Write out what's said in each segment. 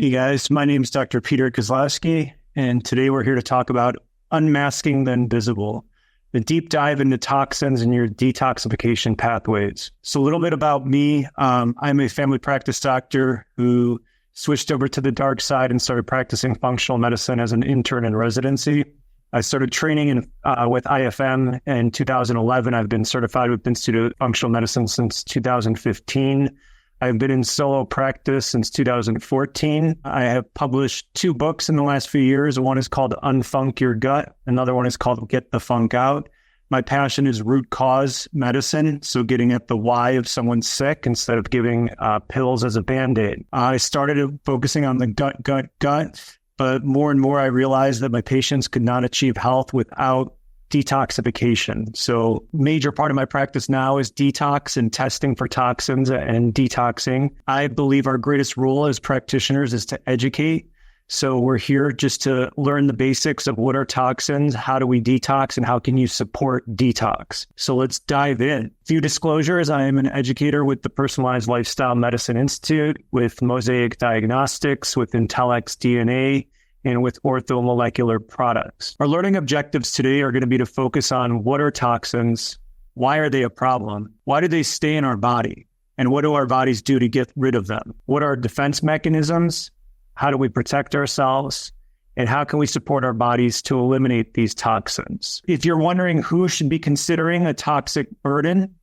Hey guys, my name is Dr. Peter Kozlowski, and today we're here to talk about unmasking the invisible, the deep dive into toxins and your detoxification pathways. So a little bit about me. I'm a family practice doctor who switched over to the dark side and started practicing functional medicine as an intern in residency. I started training with IFM in 2011. I've been certified with Institute of Functional Medicine since 2015. I've been in solo practice since 2014. I have published 2 books in the last few years. One is called Unfunk Your Gut. Another one is called Get the Funk Out. My passion is root cause medicine, so getting at the why of someone sick instead of giving pills as a Band-Aid. I started focusing on the gut, but more and more I realized that my patients could not achieve health without detoxification. So major part of my practice now is detox and testing for toxins and detoxing. I believe our greatest role as practitioners is to educate. So we're here just to learn the basics of what are toxins, how do we detox, and how can you support detox. So let's dive in. Few disclosures: I am an educator with the Personalized Lifestyle Medicine Institute, with Mosaic Diagnostics, with Intellex DNA, and with orthomolecular products. Our learning objectives today are going to be to focus on what are toxins, why are they a problem, why do they stay in our body, and what do our bodies do to get rid of them? What are defense mechanisms? How do we protect ourselves? And how can we support our bodies to eliminate these toxins? If you're wondering who should be considering a toxic burden,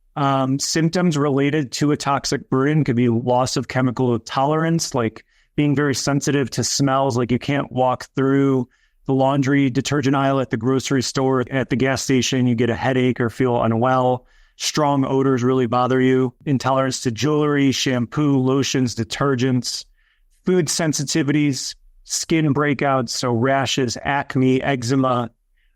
symptoms related to a toxic burden could be loss of chemical tolerance, like being very sensitive to smells, like you can't walk through the laundry detergent aisle at the grocery store, at the gas station, you get a headache or feel unwell. Strong odors really bother you. Intolerance to jewelry, shampoo, lotions, detergents. Food sensitivities, skin breakouts, so rashes, acne, eczema,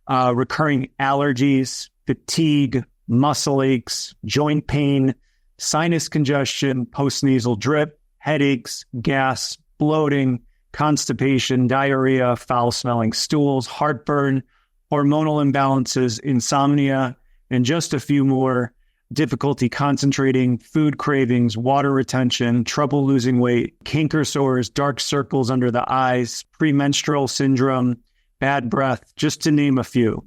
recurring allergies, fatigue, muscle aches, joint pain, sinus congestion, postnasal drip, headaches, gas, bloating, constipation, diarrhea, foul-smelling stools, heartburn, hormonal imbalances, insomnia, and just a few more. Difficulty concentrating, food cravings, water retention, trouble losing weight, canker sores, dark circles under the eyes, premenstrual syndrome, bad breath, just to name a few.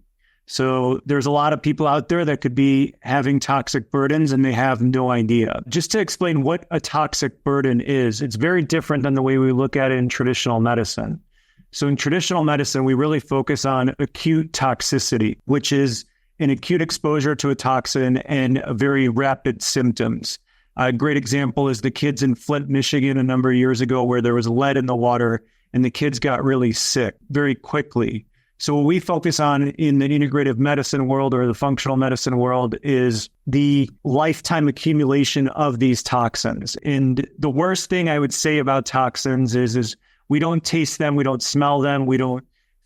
So there's a lot of people out there that could be having toxic burdens and they have no idea. Just to explain what a toxic burden is, it's very different than the way we look at it in traditional medicine. So in traditional medicine, we really focus on acute toxicity, which is an acute exposure to a toxin and very rapid symptoms. A great example is the kids in Flint, Michigan, a number of years ago, where there was lead in the water and the kids got really sick very quickly. So what we focus on in the integrative medicine world or the functional medicine world is the lifetime accumulation of these toxins. And the worst thing I would say about toxins is we don't taste them, we don't smell them, we don't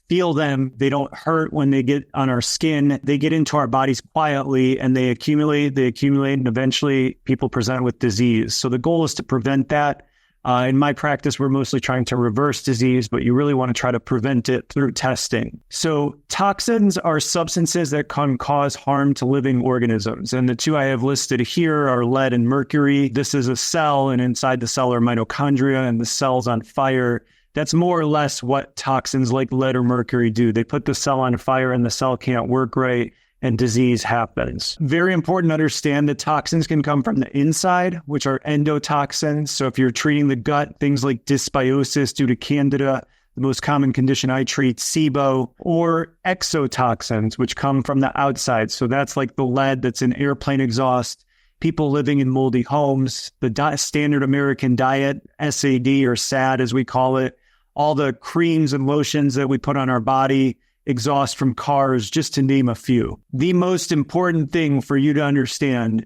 feel them, they don't hurt when they get on our skin. They get into our bodies quietly and they accumulate, and eventually people present with disease. So the goal is to prevent that. In my practice, we're mostly trying to reverse disease, but you really want to try to prevent it through testing. So toxins are substances that can cause harm to living organisms. And the 2 I have listed here are lead and mercury. This is a cell, and inside the cell are mitochondria, and the cell's on fire. That's more or less what toxins like lead or mercury do. They put the cell on fire and the cell can't work right and disease happens. Very important to understand that toxins can come from the inside, which are endotoxins. So if you're treating the gut, things like dysbiosis due to candida, the most common condition I treat, SIBO, or exotoxins, which come from the outside. So that's like the lead that's in airplane exhaust, people living in moldy homes, the standard American diet, SAD or SAD as we call it, all the creams and lotions that we put on our body, exhaust from cars, just to name a few. The most important thing for you to understand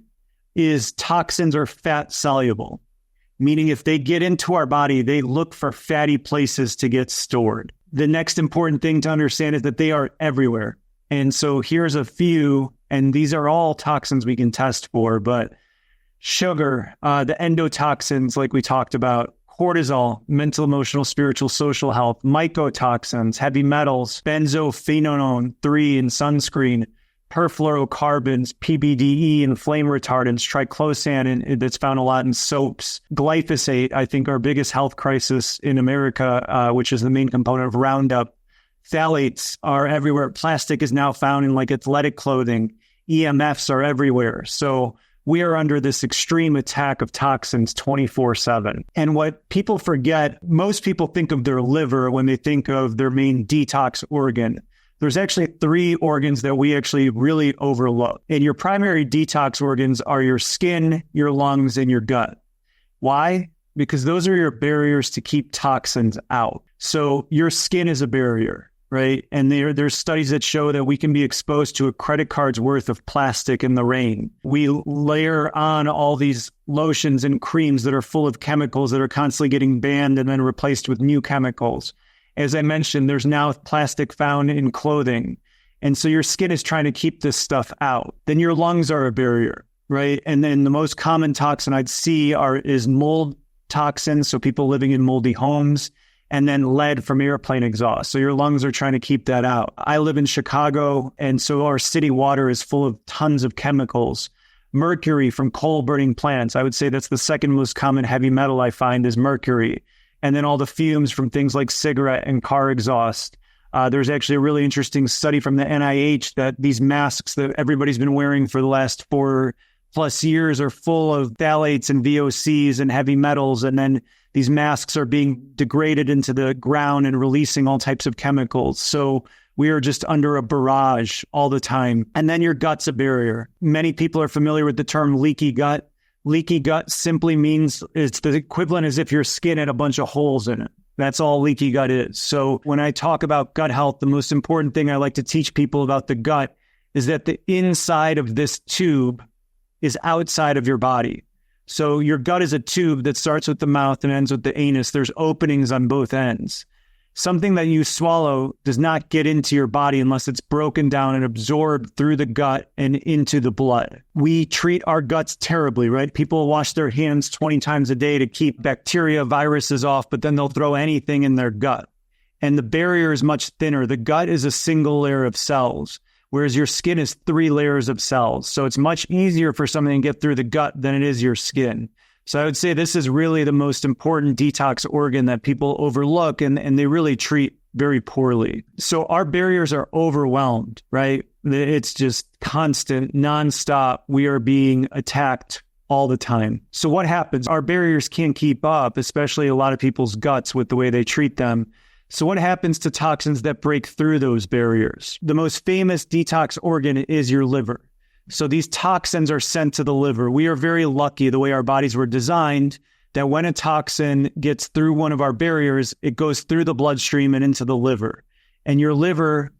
is toxins are fat soluble, meaning if they get into our body, they look for fatty places to get stored. The next important thing to understand is that they are everywhere. And so here's a few, and these are all toxins we can test for, but sugar, the endotoxins like we talked about, cortisol, mental, emotional, spiritual, social health, mycotoxins, heavy metals, benzophenone 3 in sunscreen, perfluorocarbons, PBDE, and flame retardants, triclosan, and that's found a lot in soaps. Glyphosate, I think our biggest health crisis in America, which is the main component of Roundup. Phthalates are everywhere. Plastic is now found in like athletic clothing. EMFs are everywhere. So we are under this extreme attack of toxins 24/7. And what people forget, most people think of their liver when they think of their main detox organ. There's actually 3 organs that we actually really overlook. And your primary detox organs are your skin, your lungs, and your gut. Why? Because those are your barriers to keep toxins out. So your skin is a barrier, right? And there's studies that show that we can be exposed to a credit card's worth of plastic in the rain. We layer on all these lotions and creams that are full of chemicals that are constantly getting banned and then replaced with new chemicals. As I mentioned, there's now plastic found in clothing. And so your skin is trying to keep this stuff out. Then your lungs are a barrier, right? And then the most common toxin I'd see is mold toxins, so people living in moldy homes, and then lead from airplane exhaust. So your lungs are trying to keep that out. I live in Chicago, and so our city water is full of tons of chemicals. Mercury from coal burning plants. I would say that's the second most common heavy metal I find is mercury. And then all the fumes from things like cigarette and car exhaust. There's actually a really interesting study from the NIH that these masks that everybody's been wearing for the last 4+ years are full of phthalates and VOCs and heavy metals. And then these masks are being degraded into the ground and releasing all types of chemicals. So we are just under a barrage all the time. And then your gut's a barrier. Many people are familiar with the term leaky gut. Leaky gut simply means it's the equivalent as if your skin had a bunch of holes in it. That's all leaky gut is. So when I talk about gut health, the most important thing I like to teach people about the gut is that the inside of this tube is outside of your body. So your gut is a tube that starts with the mouth and ends with the anus. There's openings on both ends. Something that you swallow does not get into your body unless it's broken down and absorbed through the gut and into the blood. We treat our guts terribly, right? People wash their hands 20 times a day to keep bacteria, viruses off, but then they'll throw anything in their gut. And the barrier is much thinner. The gut is a single layer of cells, whereas your skin is 3 layers of cells. So it's much easier for something to get through the gut than it is your skin. So I would say this is really the most important detox organ that people overlook and they really treat very poorly. So our barriers are overwhelmed, right? It's just constant, nonstop. We are being attacked all the time. So what happens? Our barriers can't keep up, especially a lot of people's guts with the way they treat them. So what happens to toxins that break through those barriers? The most famous detox organ is your liver. So these toxins are sent to the liver. We are very lucky the way our bodies were designed that when a toxin gets through one of our barriers, it goes through the bloodstream and into the liver. And your liver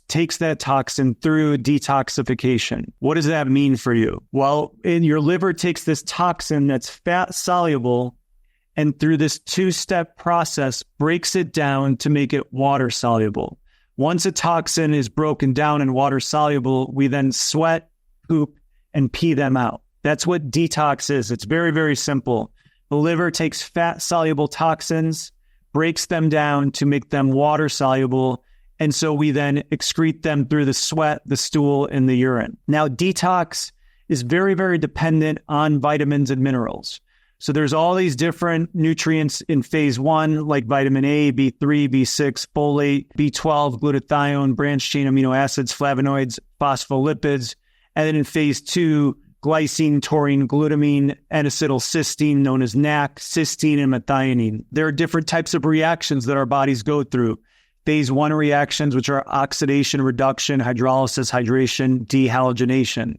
takes that toxin through detoxification. What does that mean for you? Well, your liver takes this toxin that's fat soluble and through this 2-step process breaks it down to make it water soluble. Once a toxin is broken down and water soluble, we then sweat, poop, and pee them out. That's what detox is. It's very, very simple. The liver takes fat-soluble toxins, breaks them down to make them water-soluble, and so we then excrete them through the sweat, the stool, and the urine. Now, detox is very, very dependent on vitamins and minerals. So there's all these different nutrients in phase 1, like vitamin A, B3, B6, folate, B12, glutathione, branched-chain amino acids, flavonoids, phospholipids. And then in phase 2, glycine, taurine, glutamine, N-acetylcysteine, known as NAC, cysteine, and methionine. There are different types of reactions that our bodies go through. Phase 1 reactions, which are oxidation, reduction, hydrolysis, hydration, dehalogenation.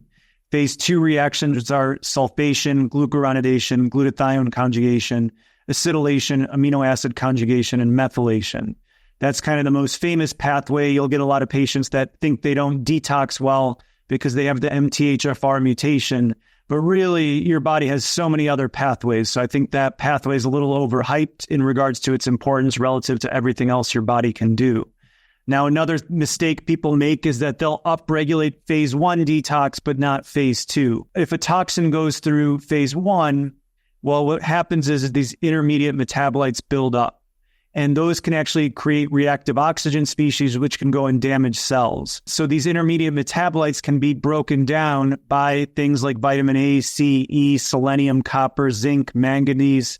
Phase 2 reactions, which are sulfation, glucuronidation, glutathione conjugation, acetylation, amino acid conjugation, and methylation. That's kind of the most famous pathway. You'll get a lot of patients that think they don't detox well because they have the MTHFR mutation, but really your body has so many other pathways. So I think that pathway is a little overhyped in regards to its importance relative to everything else your body can do. Now, another mistake people make is that they'll upregulate phase 1 detox, but not phase 2. If a toxin goes through phase 1, well, what happens is these intermediate metabolites build up. And those can actually create reactive oxygen species, which can go and damage cells. So these intermediate metabolites can be broken down by things like vitamin A, C, E, selenium, copper, zinc, manganese,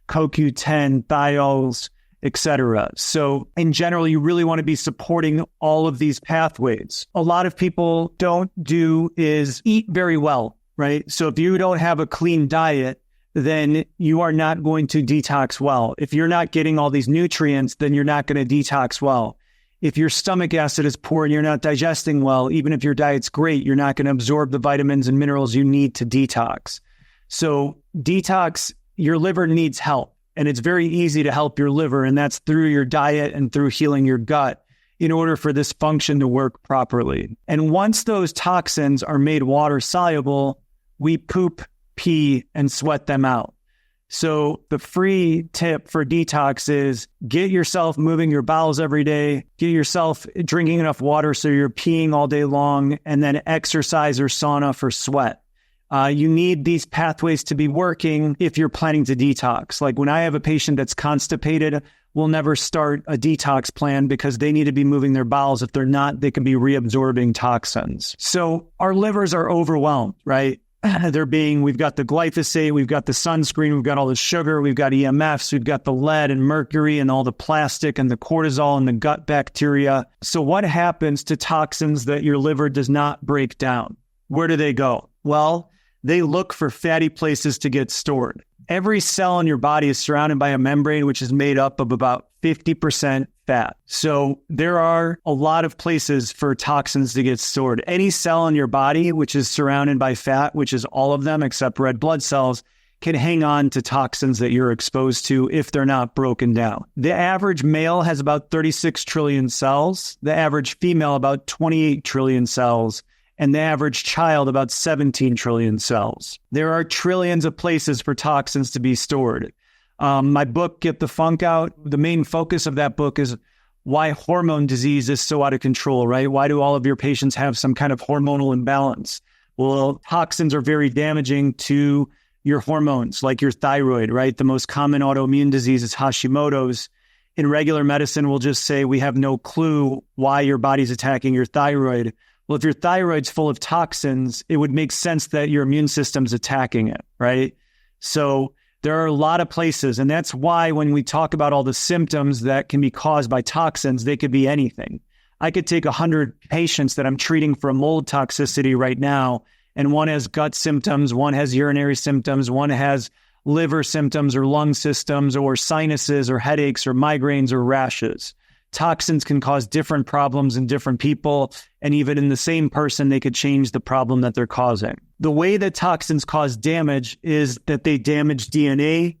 CoQ10, thiols, etc. So in general, you really want to be supporting all of these pathways. A lot of people don't do is eat very well, right? So if you don't have a clean diet, then you are not going to detox well. If you're not getting all these nutrients, then you're not going to detox well. If your stomach acid is poor and you're not digesting well, even if your diet's great, you're not going to absorb the vitamins and minerals you need to detox. So detox, your liver needs help. And it's very easy to help your liver, and that's through your diet and through healing your gut in order for this function to work properly. And once those toxins are made water soluble, we poop, pee, and sweat them out. So the free tip for detox is get yourself moving your bowels every day, get yourself drinking enough water so you're peeing all day long, and then exercise or sauna for sweat. You need these pathways to be working if you're planning to detox. Like when I have a patient that's constipated, we'll never start a detox plan because they need to be moving their bowels. If they're not, they can be reabsorbing toxins. So our livers are overwhelmed, right? We've got the glyphosate, we've got the sunscreen, we've got all the sugar, we've got EMFs, we've got the lead and mercury and all the plastic and the cortisol and the gut bacteria. So what happens to toxins that your liver does not break down? Where do they go? Well, they look for fatty places to get stored. Every cell in your body is surrounded by a membrane, which is made up of about 50% fat. So there are a lot of places for toxins to get stored. Any cell in your body, which is surrounded by fat, which is all of them except red blood cells, can hang on to toxins that you're exposed to if they're not broken down. The average male has about 36 trillion cells. The average female, about 28 trillion cells. And the average child, about 17 trillion cells. There are trillions of places for toxins to be stored. My book, Get the Funk Out, the main focus of that book is why hormone disease is so out of control, right? Why do all of your patients have some kind of hormonal imbalance? Well, toxins are very damaging to your hormones, like your thyroid, right? The most common autoimmune disease is Hashimoto's. In regular medicine, we'll just say we have no clue why your body's attacking your thyroid. Well, if your thyroid's full of toxins, it would make sense that your immune system's attacking it, right? So there are a lot of places, and that's why when we talk about all the symptoms that can be caused by toxins, they could be anything. I could take 100 patients that I'm treating for a mold toxicity right now, and one has gut symptoms, one has urinary symptoms, one has liver symptoms or lung symptoms or sinuses or headaches or migraines or rashes. Toxins can cause different problems in different people, and even in the same person, they could change the problem that they're causing. The way that toxins cause damage is that they damage DNA,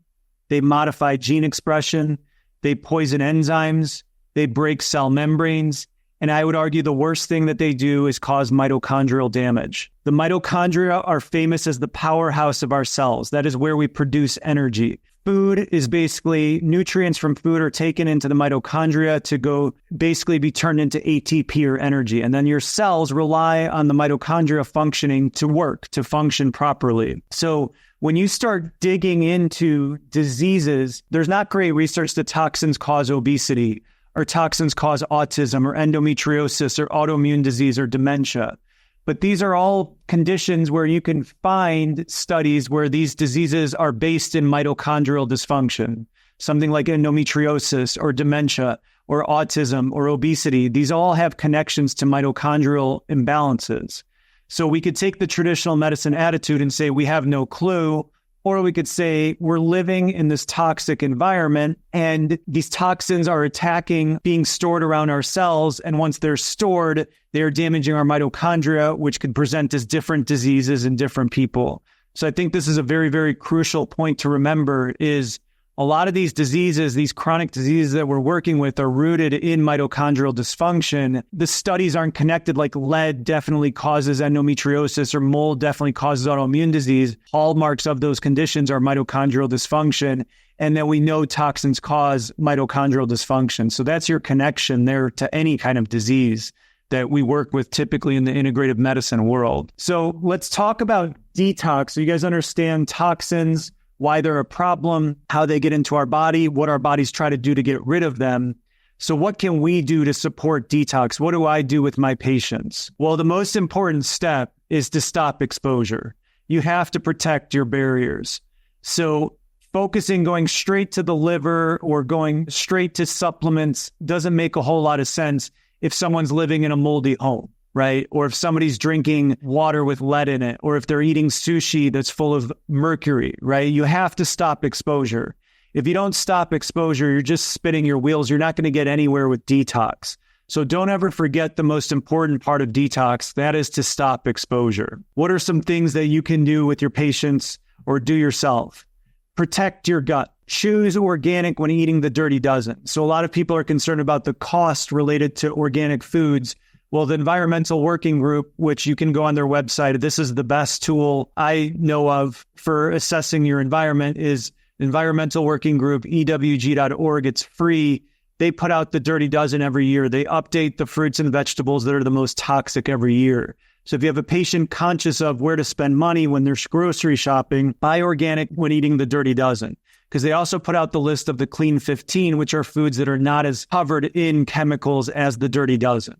they modify gene expression, they poison enzymes, they break cell membranes, and I would argue the worst thing that they do is cause mitochondrial damage. The mitochondria are famous as the powerhouse of our cells. That is where we produce energy. Food is basically nutrients from food are taken into the mitochondria to go basically be turned into ATP or energy. And then your cells rely on the mitochondria functioning to work, to function properly. So when you start digging into diseases, there's not great research that toxins cause obesity or toxins cause autism or endometriosis or autoimmune disease or dementia. But these are all conditions where you can find studies where these diseases are based in mitochondrial dysfunction, something like endometriosis or dementia or autism or obesity. These all have connections to mitochondrial imbalances. So we could take the traditional medicine attitude and say we have no clue, or we could say we're living in this toxic environment and these toxins are attacking, being stored around our cells. And once they're stored, they're damaging our mitochondria, which could present as different diseases in different people. So I think this is a very, very crucial point to remember is a lot of these diseases, these chronic diseases that we're working with are rooted in mitochondrial dysfunction. The studies aren't connected, like lead definitely causes endometriosis or mold definitely causes autoimmune disease. Hallmarks of those conditions are mitochondrial dysfunction. And then we know toxins cause mitochondrial dysfunction. So that's your connection there to any kind of disease that we work with typically in the integrative medicine world. So let's talk about detox. So you guys understand toxins why they're a problem, how they get into our body, what our bodies try to do to get rid of them. So what can we do to support detox? What do I do with my patients? Well, the most important step is to stop exposure. You have to protect your barriers. So focusing going straight to the liver or going straight to supplements doesn't make a whole lot of sense if someone's living in a moldy home, right? Or if somebody's drinking water with lead in it, or if they're eating sushi that's full of mercury, right? You have to stop exposure. If you don't stop exposure, you're just spinning your wheels. You're not going to get anywhere with detox. So don't ever forget the most important part of detox. That is to stop exposure. What are some things that you can do with your patients or do yourself? Protect your gut. Choose organic when eating the dirty dozen. So a lot of people are concerned about the cost related to organic foods. Well, the Environmental Working Group, which you can go on their website, this is the best tool I know of for assessing your environment, is Environmental Working Group, EWG.org. It's free. They put out the dirty dozen every year. They update the fruits and vegetables that are the most toxic every year. So if you have a patient conscious of where to spend money when they're grocery shopping, buy organic when eating the dirty dozen. Because they also put out the list of the clean 15, which are foods that are not as covered in chemicals as the dirty dozen.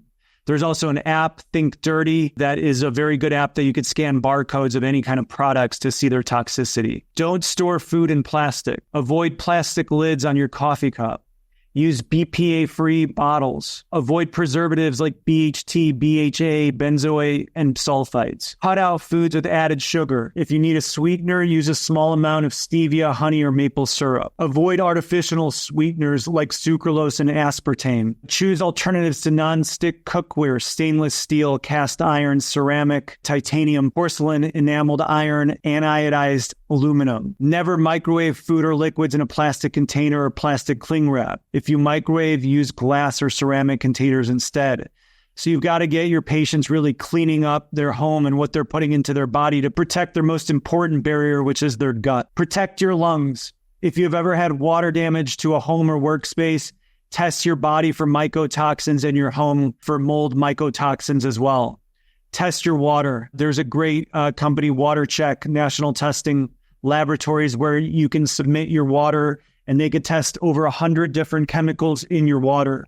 There's also an app, Think Dirty, that is a very good app that you could scan barcodes of any kind of products to see their toxicity. Don't store food in plastic. Avoid plastic lids on your coffee cup. Use BPA-free bottles. Avoid preservatives like BHT, BHA, benzoate, and sulfites. Cut out foods with added sugar. If you need a sweetener, use a small amount of stevia, honey, or maple syrup. Avoid artificial sweeteners like sucralose and aspartame. Choose alternatives to non-stick cookware, stainless steel, cast iron, ceramic, titanium, porcelain, enameled iron, anodized aluminum. Never microwave food or liquids in a plastic container or plastic cling wrap. If you microwave, use glass or ceramic containers instead. So you've got to get your patients really cleaning up their home and what they're putting into their body to protect their most important barrier, which is their gut. Protect your lungs. If you've ever had water damage to a home or workspace, test your body for mycotoxins and your home for mold mycotoxins as well. Test your water. There's a great company, WaterCheck, National Testing Laboratories, where you can submit your water and they could test over 100 different chemicals in your water.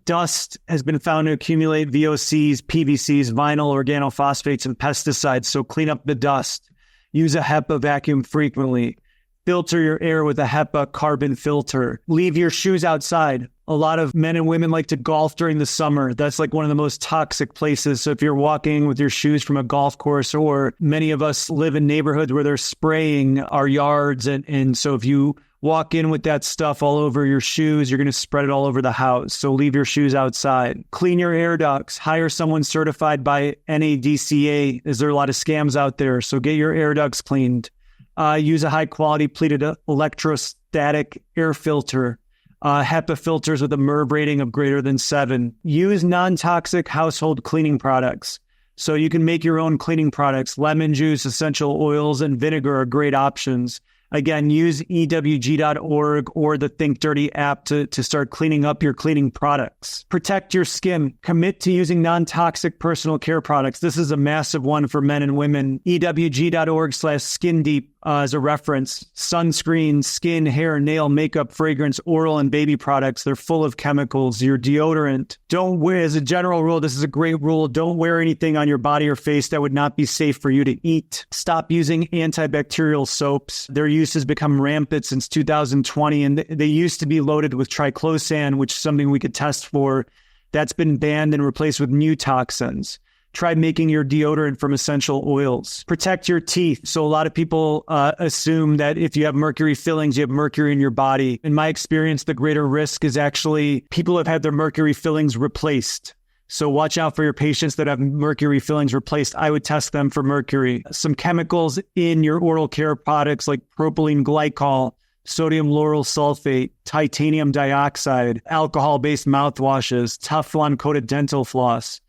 Dust has been found to accumulate VOCs, PVCs, vinyl organophosphates, and pesticides. So clean up the dust. Use a HEPA vacuum frequently. Filter your air with a HEPA carbon filter. Leave your shoes outside. A lot of men and women like to golf during the summer. That's like one of the most toxic places. So if you're walking with your shoes from a golf course, or many of us live in neighborhoods where they're spraying our yards. And so if you walk in with that stuff all over your shoes, you're going to spread it all over the house. So leave your shoes outside. Clean your air ducts. Hire someone certified by NADCA. There are a lot of scams out there. So get your air ducts cleaned. Use a high-quality pleated electrostatic air filter. HEPA filters with a MERV rating of greater than 7. Use non-toxic household cleaning products. So you can make your own cleaning products. Lemon juice, essential oils, and vinegar are great options. Again, use EWG.org or the Think Dirty app to start cleaning up your cleaning products. Protect your skin. Commit to using non-toxic personal care products. This is a massive one for men and women. EWG.org/skin deep as a reference. Sunscreen, skin, hair, nail, makeup, fragrance, oral, and baby products. They're full of chemicals. Your deodorant. Don't wear, as a general rule, this is a great rule, don't wear anything on your body or face that would not be safe for you to eat. Stop using antibacterial soaps. Their use has become rampant since 2020, and they used to be loaded with triclosan, which is something we could test for. That's been banned and replaced with new toxins. Try making your deodorant from essential oils. Protect your teeth. So a lot of people assume that if you have mercury fillings, you have mercury in your body. In my experience, the greater risk is actually people have had their mercury fillings replaced. So watch out for your patients that have mercury fillings replaced. I would test them for mercury. Some chemicals in your oral care products like propylene glycol, sodium lauryl sulfate, titanium dioxide, alcohol-based mouthwashes, Teflon-coated dental floss.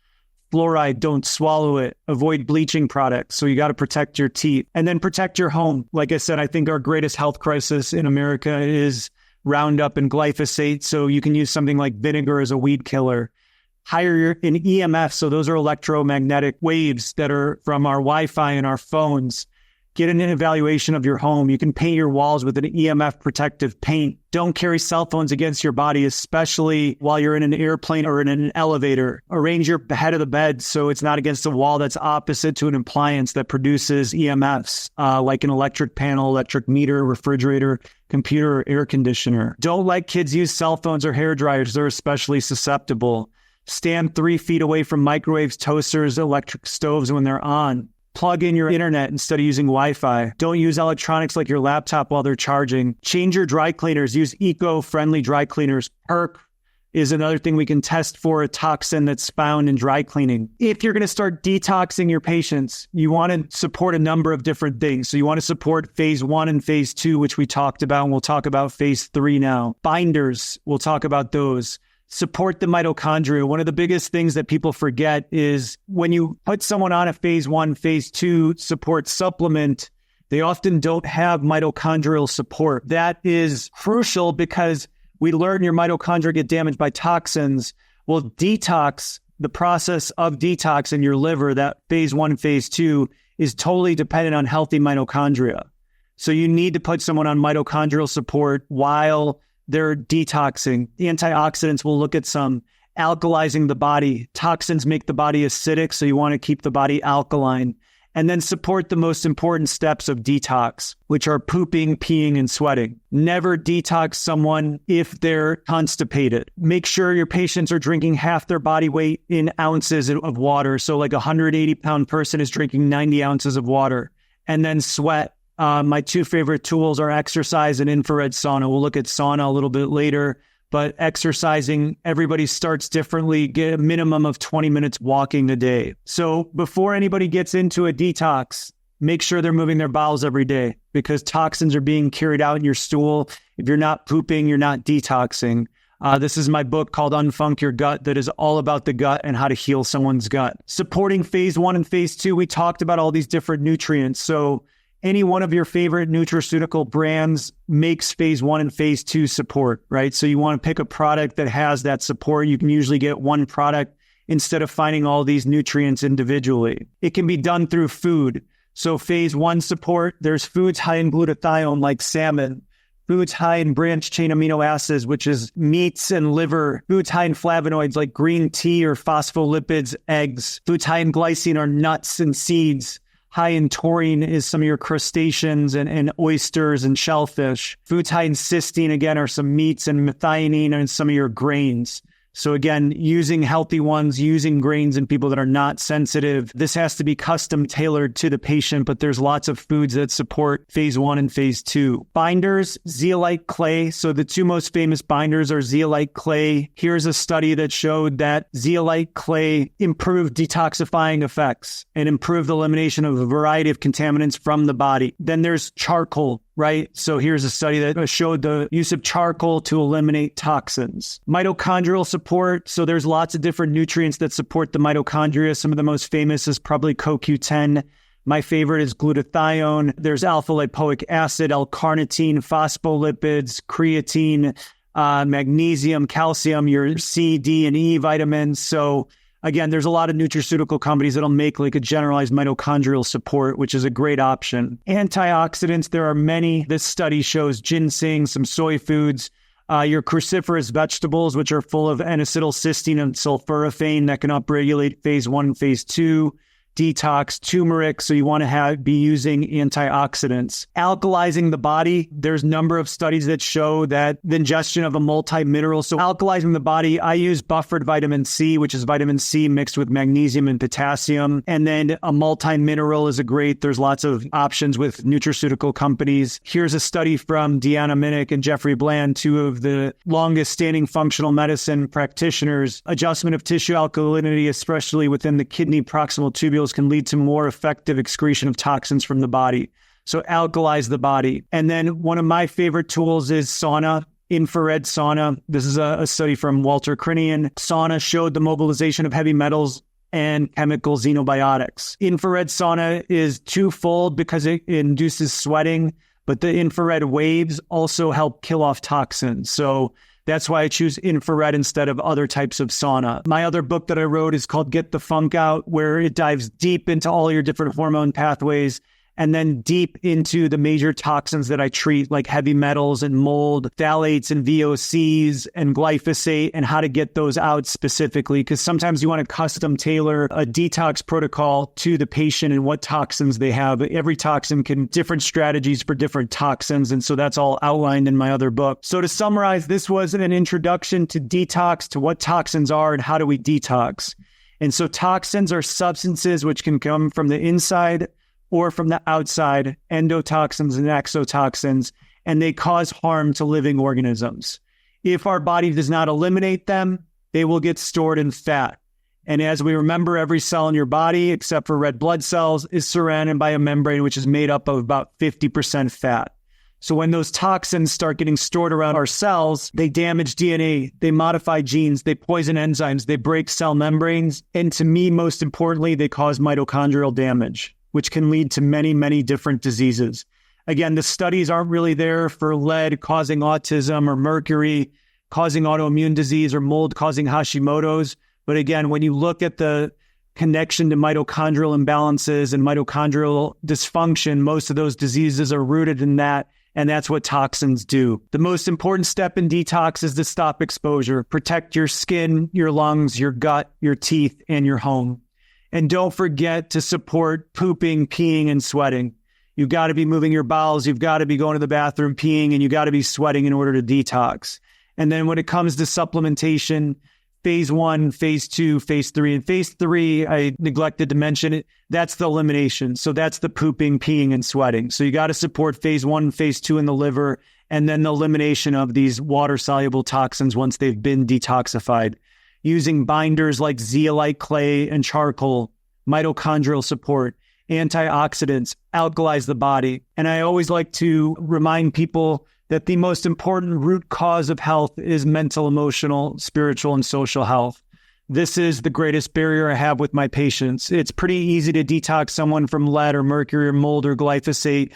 Fluoride, don't swallow it. Avoid bleaching products. So you got to protect your teeth. And then protect your home. Like I said, I think our greatest health crisis in America is Roundup and glyphosate. So you can use something like vinegar as a weed killer. Hire an EMF. So those are electromagnetic waves that are from our Wi-Fi and our phones. Get an evaluation of your home. You can paint your walls with an EMF protective paint. Don't carry cell phones against your body, especially while you're in an airplane or in an elevator. Arrange your head of the bed so it's not against a wall that's opposite to an appliance that produces EMFs, like an electric panel, electric meter, refrigerator, computer, or air conditioner. Don't let kids use cell phones or hair dryers. They're especially susceptible. Stand 3 feet away from microwaves, toasters, electric stoves when they're on. Plug in your internet instead of using Wi-Fi. Don't use electronics like your laptop while they're charging. Change your dry cleaners. Use eco-friendly dry cleaners. PERC is another thing we can test for a toxin that's found in dry cleaning. If you're going to start detoxing your patients, you want to support a number of different things. So you want to support phase 1 and phase 2, which we talked about, and we'll talk about phase 3 now. Binders, we'll talk about those. Support the mitochondria. One of the biggest things that people forget is when you put someone on a phase 1, phase 2 support supplement, they often don't have mitochondrial support. That is crucial because we learn your mitochondria get damaged by toxins. Well, detox, the process of detox in your liver, that phase 1, phase 2 is totally dependent on healthy mitochondria. So you need to put someone on mitochondrial support while they're detoxing. The antioxidants, we'll look at some. Alkalizing the body. Toxins make the body acidic, so you want to keep the body alkaline. And then support the most important steps of detox, which are pooping, peeing, and sweating. Never detox someone if they're constipated. Make sure your patients are drinking half their body weight in ounces of water. So like a 180-pound person is drinking 90 ounces of water. And then sweat. My 2 favorite tools are exercise and infrared sauna. We'll look at sauna a little bit later, but exercising, everybody starts differently. Get a minimum of 20 minutes walking a day. So before anybody gets into a detox, make sure they're moving their bowels every day because toxins are being carried out in your stool. If you're not pooping, you're not detoxing. This is my book called Unfunk Your Gut that is all about the gut and how to heal someone's gut. Supporting phase 1 and phase 2, we talked about all these different nutrients. So any one of your favorite nutraceutical brands makes phase 1 and phase 2 support, right? So you want to pick a product that has that support. You can usually get one product instead of finding all these nutrients individually. It can be done through food. So phase 1 support, there's foods high in glutathione like salmon, foods high in branched chain amino acids, which is meats and liver, foods high in flavonoids like green tea or phospholipids, eggs, foods high in glycine are nuts and seeds. High in taurine is some of your crustaceans and oysters and shellfish. Foods high in cysteine, again, are some meats, and methionine and some of your grains. So again, using healthy ones, using grains in people that are not sensitive. This has to be custom tailored to the patient, but there's lots of foods that support phase 1 and phase 2. Binders, zeolite clay. So the 2 most famous binders are zeolite clay. Here's a study that showed that zeolite clay improved detoxifying effects and improved elimination of a variety of contaminants from the body. Then there's charcoal. Right? So here's a study that showed the use of charcoal to eliminate toxins. Mitochondrial support. So there's lots of different nutrients that support the mitochondria. Some of the most famous is probably CoQ10. My favorite is glutathione. There's alpha lipoic acid, L-carnitine, phospholipids, creatine, magnesium, calcium, your C, D, and E vitamins. So again, there's a lot of nutraceutical companies that'll make like a generalized mitochondrial support, which is a great option. Antioxidants, there are many. This study shows ginseng, some soy foods, your cruciferous vegetables, which are full of N-acetylcysteine and sulforaphane that can upregulate phase 1 and phase 2. Detox, turmeric, so you want to be using antioxidants. Alkalizing the body, there's a number of studies that show that the ingestion of a multi-mineral. So alkalizing the body, I use buffered vitamin C, which is vitamin C mixed with magnesium and potassium. And then a multi-mineral is there's lots of options with nutraceutical companies. Here's a study from Deanna Minnick and Jeffrey Bland, 2 of the longest standing functional medicine practitioners. Adjustment of tissue alkalinity, especially within the kidney proximal tubules, can lead to more effective excretion of toxins from the body. So alkalize the body. And then one of my favorite tools is sauna, infrared sauna. This is a study from Walter Crinian. Sauna showed the mobilization of heavy metals and chemical xenobiotics. Infrared sauna is twofold because it induces sweating, but the infrared waves also help kill off toxins. So that's why I choose infrared instead of other types of sauna. My other book that I wrote is called Get the Funk Out, where it dives deep into all your different hormone pathways and then deep into the major toxins that I treat, like heavy metals and mold, phthalates and VOCs and glyphosate, and how to get those out specifically. Because sometimes you want to custom tailor a detox protocol to the patient and what toxins they have. Every toxin can different strategies for different toxins. And so that's all outlined in my other book. So to summarize, this was an introduction to detox, to what toxins are and how do we detox. And so toxins are substances which can come from the inside or from the outside, endotoxins and exotoxins, and they cause harm to living organisms. If our body does not eliminate them, they will get stored in fat. And as we remember, every cell in your body, except for red blood cells, is surrounded by a membrane which is made up of about 50% fat. So when those toxins start getting stored around our cells, they damage DNA, they modify genes, they poison enzymes, they break cell membranes, and to me, most importantly, they cause mitochondrial damage, which can lead to many, many different diseases. Again, the studies aren't really there for lead causing autism or mercury causing autoimmune disease or mold causing Hashimoto's. But again, when you look at the connection to mitochondrial imbalances and mitochondrial dysfunction, most of those diseases are rooted in that. And that's what toxins do. The most important step in detox is to stop exposure, protect your skin, your lungs, your gut, your teeth, and your home. And don't forget to support pooping, peeing, and sweating. You've got to be moving your bowels. You've got to be going to the bathroom, peeing, and you got to be sweating in order to detox. And then when it comes to supplementation, phase 1, phase 2, phase 3. And phase 3, I neglected to mention it. That's the elimination. So that's the pooping, peeing, and sweating. So you got to support phase 1, phase 2 in the liver, and then the elimination of these water-soluble toxins once they've been detoxified. Using binders like zeolite clay and charcoal, mitochondrial support, antioxidants, alkalize the body. And I always like to remind people that the most important root cause of health is mental, emotional, spiritual, and social health. This is the greatest barrier I have with my patients. It's pretty easy to detox someone from lead or mercury or mold or glyphosate,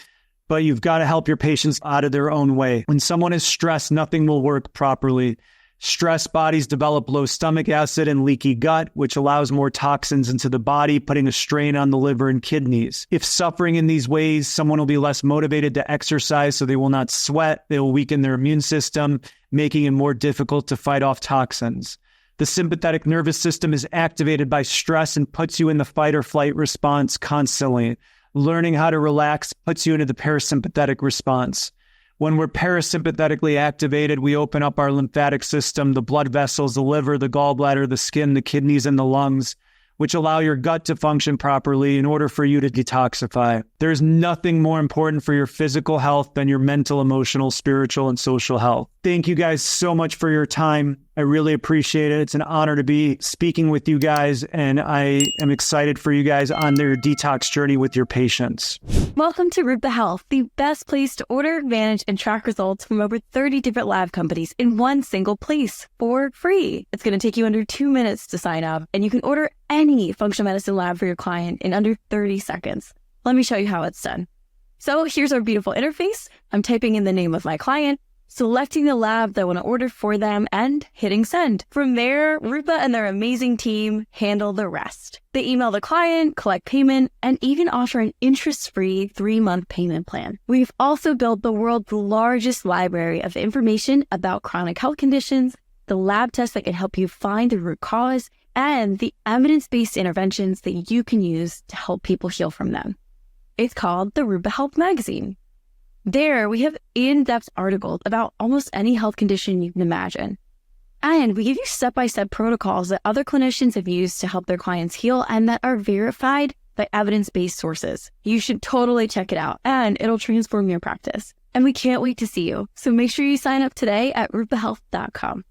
but you've got to help your patients out of their own way. When someone is stressed, nothing will work properly. Stressed bodies develop low stomach acid and leaky gut, which allows more toxins into the body, putting a strain on the liver and kidneys. If suffering in these ways, someone will be less motivated to exercise, so they will not sweat. They will weaken their immune system, making it more difficult to fight off toxins. The sympathetic nervous system is activated by stress and puts you in the fight or flight response constantly. Learning how to relax puts you into the parasympathetic response. When we're parasympathetically activated, we open up our lymphatic system, the blood vessels, the liver, the gallbladder, the skin, the kidneys, and the lungs, which allow your gut to function properly in order for you to detoxify. There's nothing more important for your physical health than your mental, emotional, spiritual, and social health. Thank you guys so much for your time. I really appreciate it. It's an honor to be speaking with you guys, and I am excited for you guys on their detox journey with your patients. Welcome to Rupa Health, the best place to order, manage, and track results from over 30 different lab companies in one single place for free. It's going to take you under 2 minutes to sign up, and you can order any functional medicine lab for your client in under 30 seconds. Let me show you how it's done. So here's our beautiful interface. I'm typing in the name of my client, selecting the lab that I want to order for them, and hitting send. From there, Rupa and their amazing team handle the rest. They email the client, collect payment, and even offer an interest-free 3-month payment plan. We've also built the world's largest library of information about chronic health conditions, the lab tests that can help you find the root cause, and the evidence-based interventions that you can use to help people heal from them. It's called the Rupa Health Magazine. There, we have in-depth articles about almost any health condition you can imagine. And we give you step-by-step protocols that other clinicians have used to help their clients heal and that are verified by evidence-based sources. You should totally check it out, and it'll transform your practice. And we can't wait to see you. So make sure you sign up today at rupahealth.com.